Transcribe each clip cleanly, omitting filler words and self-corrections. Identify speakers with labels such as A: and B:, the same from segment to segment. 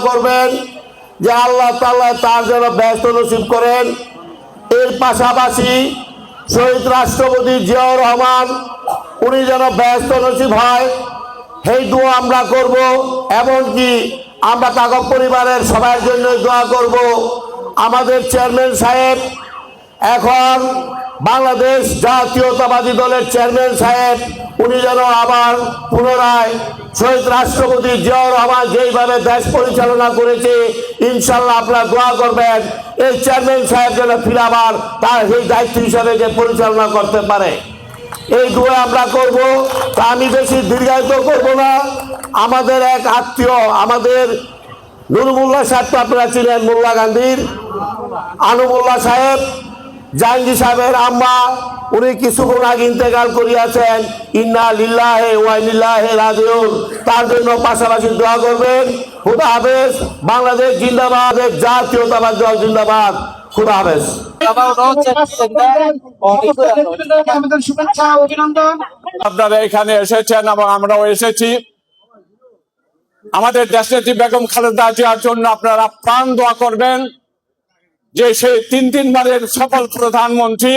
A: করবেন যে আল্লাহ তাআলা তার যেন ব্যস্ত নসিব করেন। এর পাশাপাশি শহীদ রাষ্ট্রপতি জিয়াউর রহমান উনি যেন ব্যস্ত নসিব হয় সেই দোয়া আমরা করব। এমনকি আমরা তাকে পরিবারের সবার জন্য দোয়া করব। আমাদের চেয়ারম্যান সাহেব এখন বাংলাদেশ জাতীয়তাবাদী দলের চেয়ারম্যান সাহেব উনি যেন আবার পুনরায় শহীদ রাষ্ট্রপতি জিয়াউর রহমান যেইভাবে দেশ পরিচালনা করেছে ইনশাল্লাহ আপনারা দোয়া করবেন এই চেয়ারম্যান সাহেব যেন ফিরে আবার তার সেই দায়িত্ব হিসাবে যে পরিচালনা করতে পারে। এই দোয়া আমরা করব। তা আমি বেশি দীর্ঘায়িত করব না। আমাদের এক আত্মীয় আমাদের নুর মোল্লা সাহেব তো আপনারা ছিলেন মোল্লা গান্ধীর আনুমুল্লাহ সাহেব জাহাঙ্গীর সাহেবের আম্মা উনি কিছুক্ষণ আগে ইন্তেকাল করিয়াছেন। ইন্না লিল্লাহি ওয়া ইন্না ইলাইহি রাজিউন। তার জন্য পাশাপাশি দোয়া করবেন। খুদা হাফেজ। বাংলাদেশ জিন্দাবাদ। জাতীয়তাবাদ দল জিন্দাবাদ। খুদা হাফেজ।
B: আপনারা এখানে এসেছেন এবং আমরাও এসেছি। আমাদের দেশনেত্রী বেগম খালেদা জিয়ার জন্য আপনারা প্রাণ দোয়া করবেন যে সে তিনবারের সফল প্রধানমন্ত্রী,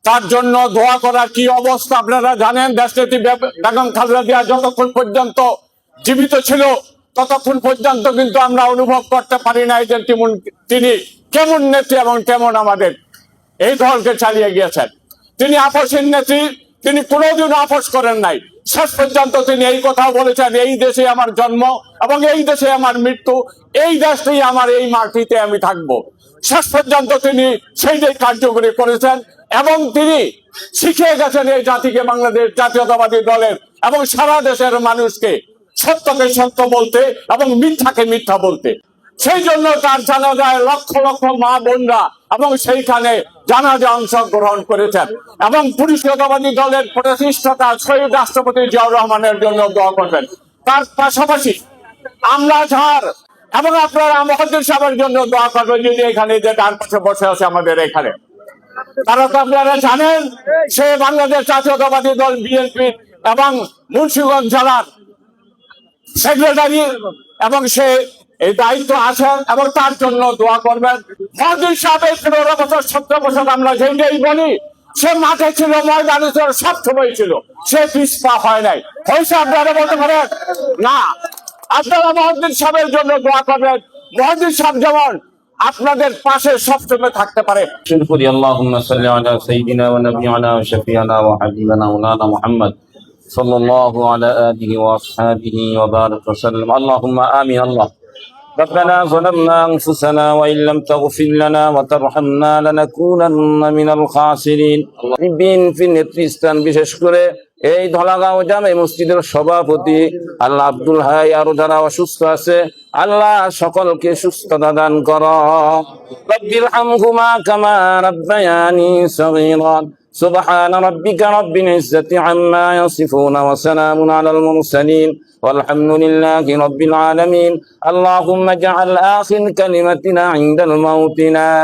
B: তার জন্য দোয়া করার কি অবস্থা আপনারা জানেন। দেশনেত্রী বেগম খালেদা জিয়া যতক্ষণ পর্যন্ত জীবিত ছিল ততক্ষণ পর্যন্ত কিন্তু আমরা অনুভব করতে পারি নাই যে তিনি কেমন নেত্রী এবং কেমন আমাদের এই দলকে চালিয়ে গিয়েছেন। তিনি আপসহীন নেত্রী, তিনি কোনোদিন আপোষ করেন নাই। শেষ পর্যন্ত তিনি এই কথা বলেছেন, এই দেশে আমার জন্ম এবং এই দেশে আমার মৃত্যু, এই দেশটাই আমার, এই মাটিতে আমি থাকবো। শেষ পর্যন্ত তিনি সেইটাই কার্যকরী করেছেন এবং তিনি শিখিয়ে গেছেন এই জাতিকে, বাংলাদেশ জাতীয়তাবাদী দলের এবং সারা দেশের মানুষকে সত্যকে সত্য বলতে এবং মিথ্যাকে মিথ্যা বলতে। সেই জন্য তার জানাজায় লক্ষ লক্ষ মা বোনরা এবং সেইখানে জানাজা অংশগ্রহণ করেছেন এবং পরিষদবাদী দলের প্রতিষ্ঠাতা শহীদ রাষ্ট্রপতি জিয়াউর রহমানের জন্য দোয়া করবেন। তার পাশাপাশি আমরা ঝাড় এবং আপনারা মহদ্দিন সাহেবের জন্য দোয়া করবেন, যদি এখানে যে ডান পাশে বসে আছে আমাদের এখানে। তারা তো আপনারা জানেন সে বাংলাদেশ জাতীয়তাবাদী দল বিএনপি এবং মুন্সিগঞ্জ জেলার সেক্রেটারি এবং সে এই দায়িত্ব আছেন এবং তার জন্য দোয়া করবেন। মহদ্দিন সাহেব 15 বছর 17 বছর আমরা যেই বলি সে মাঠে ছিল, ময়দানে ছিল, সব সময় ছিল, সে পিছপা হয় নাই। হয়েছে আপনারা বলতে পারেন না। আপনারা মহদ্দিন সাহেবের জন্য দোয়া করবেন। মহদ্দিন সাহেব যেমন আপনাদের পাশে সবসময় থাকতে পারে।
C: আল্লাহুম্মা সাল্লি আলা সাইয়্যিদিনা ওয়া নাবিয়িনা ওয়া শাফিয়ানা ওয়া হাবিবানা মাওলানা মুহাম্মদ সাল্লাল্লাহু আলা আলিহি ওয়া আসহাবিহি ওয়া বারাক ওয়া সাল্লাম। আল্লাহুম্মা আমিন। আল্লাহ ربنا ظلمنا أنفسنا وإن لم تغفر لنا وترحمنا لنكونن من الخاسرين। في নেতৃস্থান বিশেষ করে এই ধলাগাঁও জামে মসজিদের সভাপতি আল্লাহ আব্দুল হাই আরো যারা অসুস্থ আছে আল্লাহ সকলকে সুস্থতা দান করো। রব্বির হামহুমা কামা রাব্বায়ানি সগীরা। سبحان ربك رب العزة عما يصفون وسلام على المرسلين والحمد لله رب العالمين. اللهم اجعل آخر كلمتنا عند الموت لا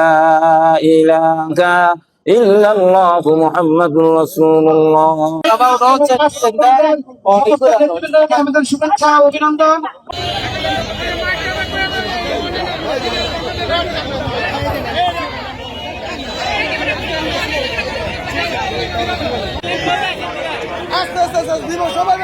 C: إله إلا الله محمد رسول الله.
D: আস্তে আস্তে দিব সবাই